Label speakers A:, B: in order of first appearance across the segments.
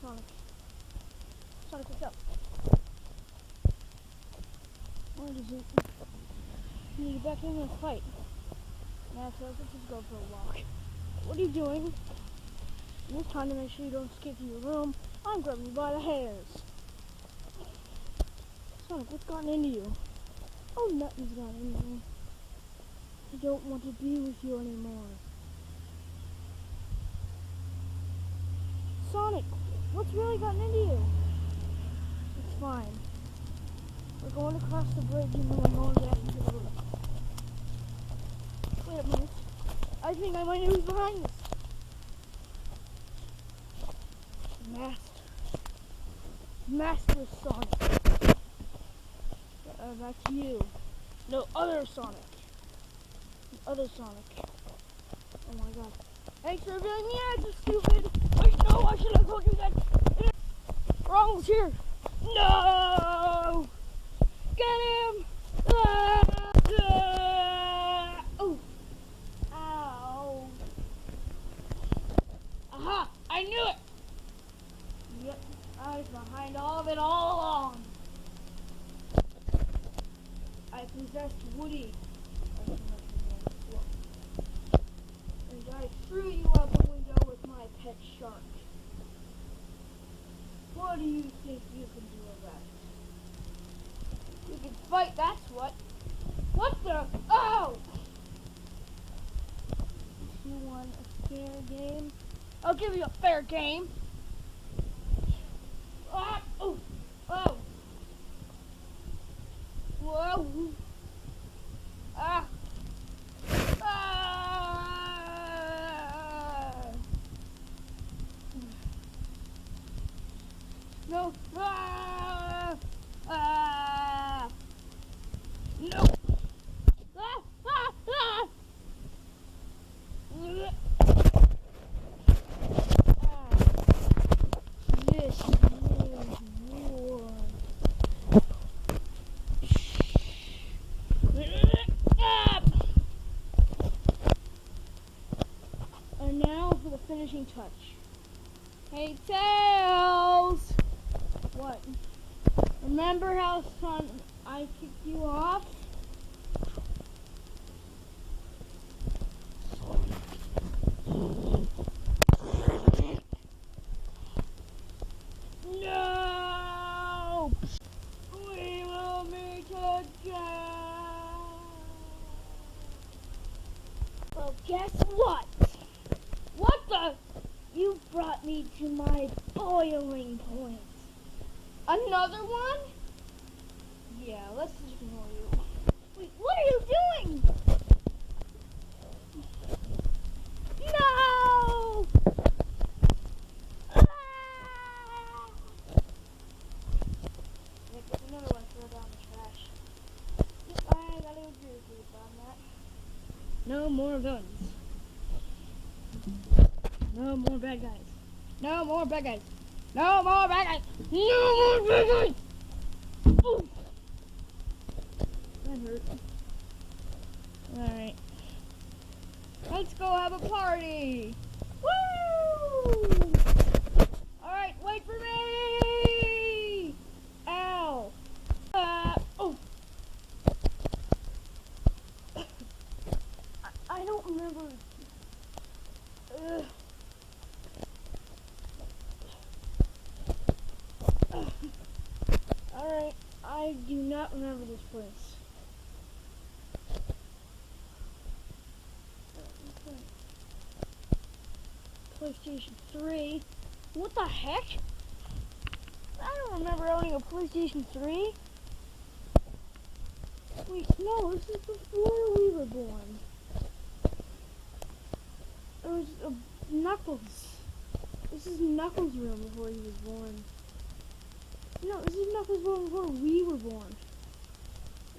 A: Sonic. Sonic, what's up? What is it? You need to get back in and fight. Now, so let's just go for a walk. What are you doing? And this time to make sure you don't escape from your room, I'm grabbing you by the hairs. Sonic, what's gotten into you? Oh, nothing's gotten into me. I don't want to be with you anymore. Sonic, what's really gotten into you? It's fine. We're going across the bridge and then we're going back into the room. Wait a minute. I think I might know who's behind this. Master Sonic. That's you. No, other Sonic. Other Sonic. Oh my god. Thanks for revealing me as a stupid. Wait, no, I should have told you that. We're almost here. No! Get him! Oh! Ow! Aha! I knew it! Yep, I was behind all of it all along. I possessed Woody. And I threw you out the window with my pet shark. What do you think you can do about it? You can fight, that's what. What the? Oh! You want a fair game? I'll give you a fair game. Ah! Oh! Oh! Whoa! Ah! No! Ah! Ah! No! Ah! Ah! Ah! Yes, and now for the finishing touch. Hey, Tails! What? Remember how I kicked you off? No! We will meet again! Well, guess what? What the? You brought me to my boiling point. Another one? Yeah, let's just ignore you. Wait, what are you doing? No! Ah! Yeah, there's another one throw down the trash. Yep, I gotta agree with you on that. No more guns. No more bad guys. No more bad guys. No more bad guys. No more bad guys. Oof. That hurt. Alright. Let's go have a party. Woo! Alright, wait for me! Ow. Oh. I don't remember. Alright, I do not remember this place. PlayStation 3. What the heck? I don't remember owning a PlayStation 3. Wait, no, this is before we were born. It was Knuckles. This is Knuckles' room before he was born. No, this is Knuckles' room before we were born.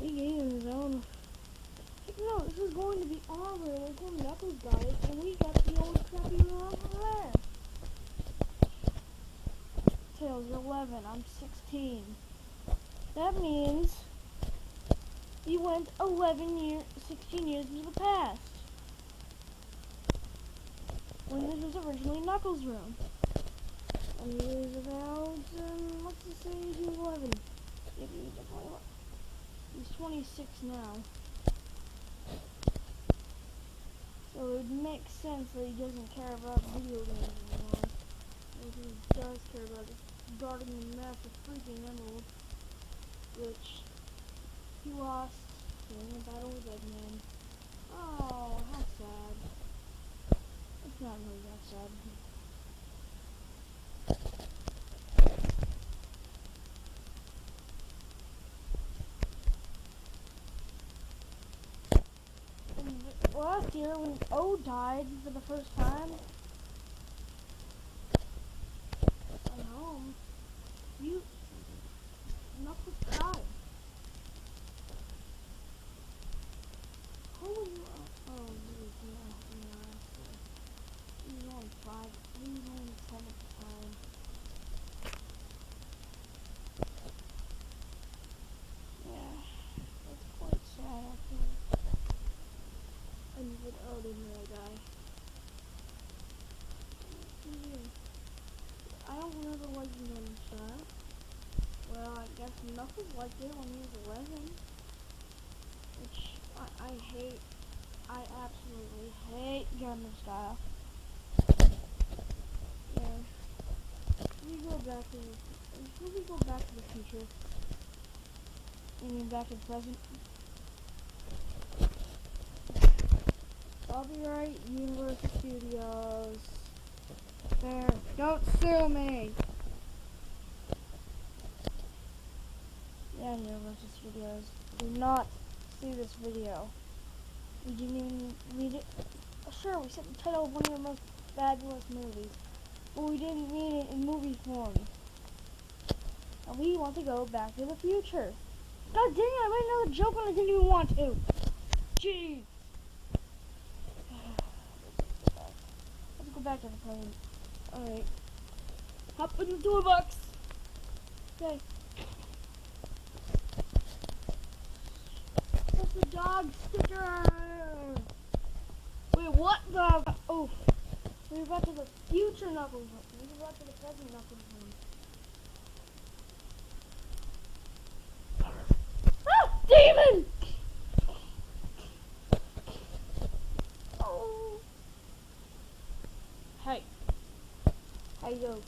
A: He gave him his own. No, this is going to be our room until Knuckles dies, and we got the old crappy room over there. Tails, you're 11. I'm 16. That means you went 16 years into the past. When this was originally Knuckles' room. And he is about, let's just say he's 11. Maybe he's 26 now. So it would make sense that he doesn't care about video games anymore. What he does care about is guarding the massive freaking emerald, which he lost in a battle with Eggman. Oh, how sad. It's not really that sad. Last year, when O died for the first time at home, Knuckles died. How were you? Oh, he was only 5. He was only 10 at the time. Yeah, that's quite sad, actually. And but O didn't really die. I don't remember what you named son. Well, I guess Knuckles liked it when he was 11. Which I hate. I absolutely hate Gangnam Style. Yeah. We go back to the future. I mean back to the present. Copyright Universal Studios. There. Don't sue me. Yeah, Universal Studios. Do not see this video. We didn't even read it. Sure, we set the title of one of your most fabulous movies, but we didn't read it in movie form. And we want to go back to the future. God dang it, I made another joke when I didn't even want to. Jeez. Let's go back to the plane. Alright. Hop in the toolbox. Okay. What's the dog sticker? Wait, what the? Oh. We're back to the future Knuckles. We're back to the present Knuckles. Ah! Demon! Oh. Hey. Hey, yo.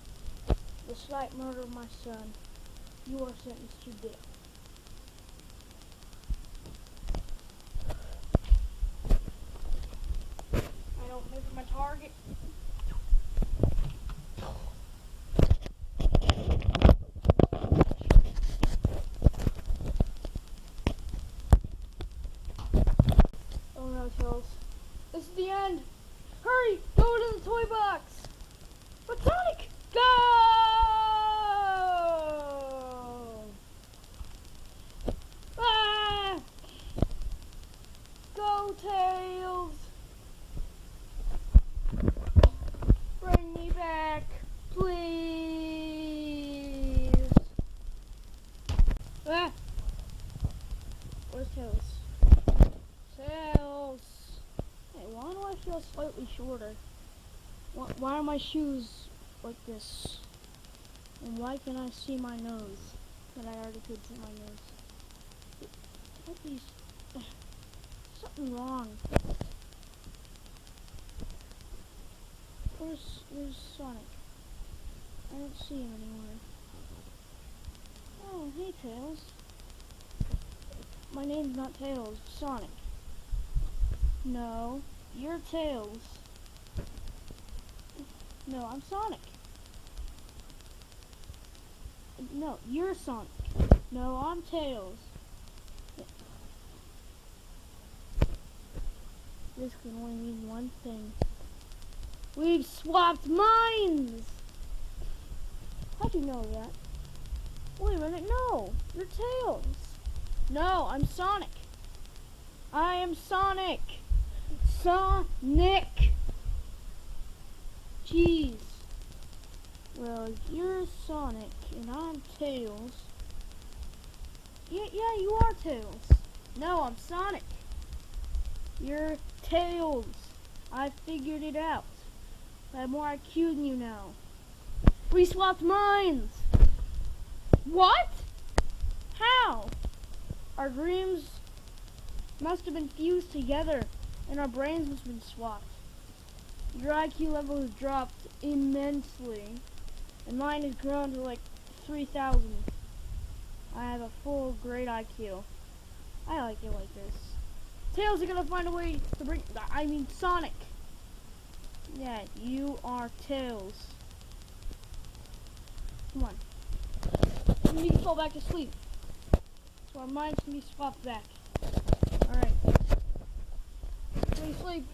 A: The slight murder of my son. You are sentenced to death. I don't miss my target. Oh no, Tails. This is the end. Hurry! Go to the toy box! But Sonic! Go! Ah! Go, Tails! Bring me back, please! Ah! Where's Tails? Tails! Hey, why do I feel slightly shorter? Why are my shoes like this? And why can I see my nose? But I already could see my nose. Something wrong. Where's Sonic? I don't see him anymore. Oh, hey Tails. My name's not Tails, Sonic. No, you're Tails. No, I'm Sonic. No, you're Sonic. No, I'm Tails. This can only mean one thing. We've swapped minds! How'd you know that? Wait a minute, no! You're Tails! No, I'm Sonic! I am Sonic! Sonic! Jeez. Well, if you're Sonic and I'm Tails... Yeah, you are Tails! No, I'm Sonic! You're Tails! I figured it out. I have more IQ than you now. We swapped minds! What? How? Our dreams must have been fused together, and our brains must have been swapped. Your IQ level has dropped immensely, and mine has grown to like 3,000. I have a full great IQ. I like it like this. Tails are gonna find a way to bring. I mean, Sonic. Yeah, you are Tails. Come on. We need to fall back to sleep. So our minds can be swapped back. Alright. Go to sleep.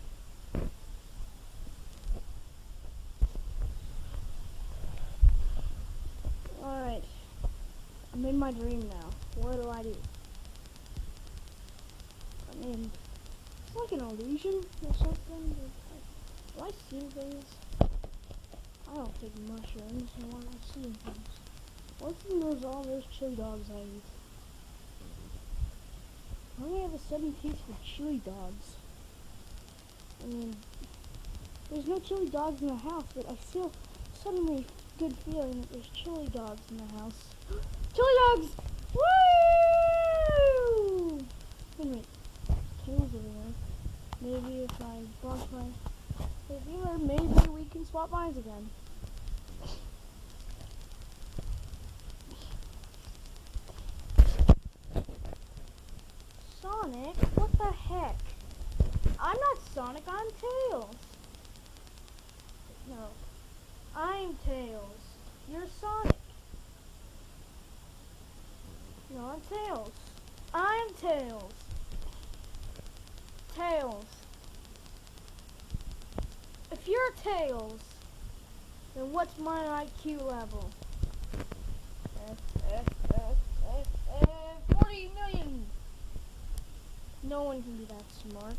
A: Alright. I'm in my dream now. What do I do? I mean, it's like an illusion or something. Do I see things? I don't take mushrooms, so why am I seeing things? What's in all those chili dogs I eat? Why do I have a sudden taste for chili dogs? I mean, there's no chili dogs in the house, but I feel suddenly good feeling that there's chili dogs in the house. Chili dogs! Woo! Wait a minute. Tails over there. Maybe if I brush my feeler, maybe we can swap minds again. Sonic? What the heck? I'm not Sonic, I'm Tails. No. I'm Tails. You're Sonic. No, I'm Tails. I'm Tails. Tails. If you're Tails, then what's my IQ level? 40 million! No one can be that smart.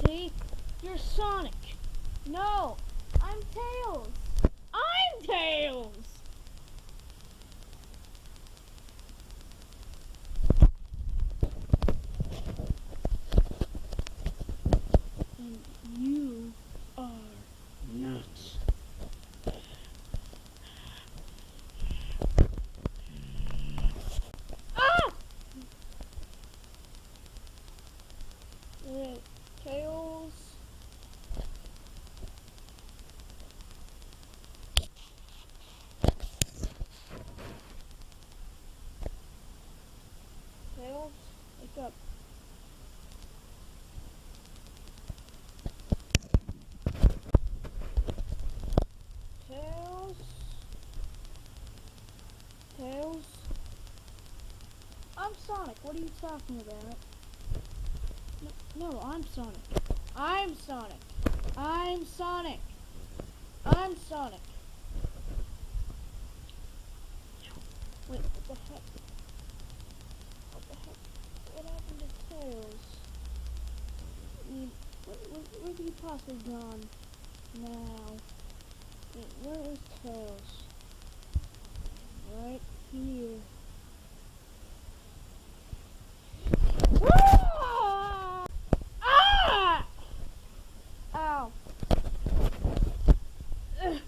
A: See? You're Sonic. No, I'm Tails. I'm Tails! And you are nuts. Ah! Tails. Tails, wake up. Tails. Tails. I'm Sonic. What are you talking about? No, I'm Sonic. I'm Sonic. I'm Sonic. I'm Sonic. Wait, what the heck? What the heck? What happened to Tails? I mean, where could he possibly gone now? Wait, where is Tails? Right here. Ah! Ah! Ow. Ugh.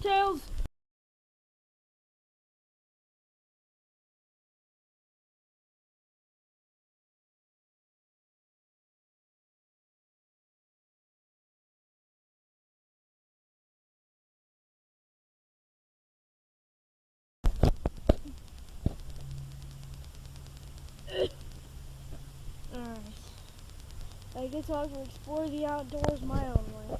A: Tails! Alright. I guess I'll explore the outdoors my own way.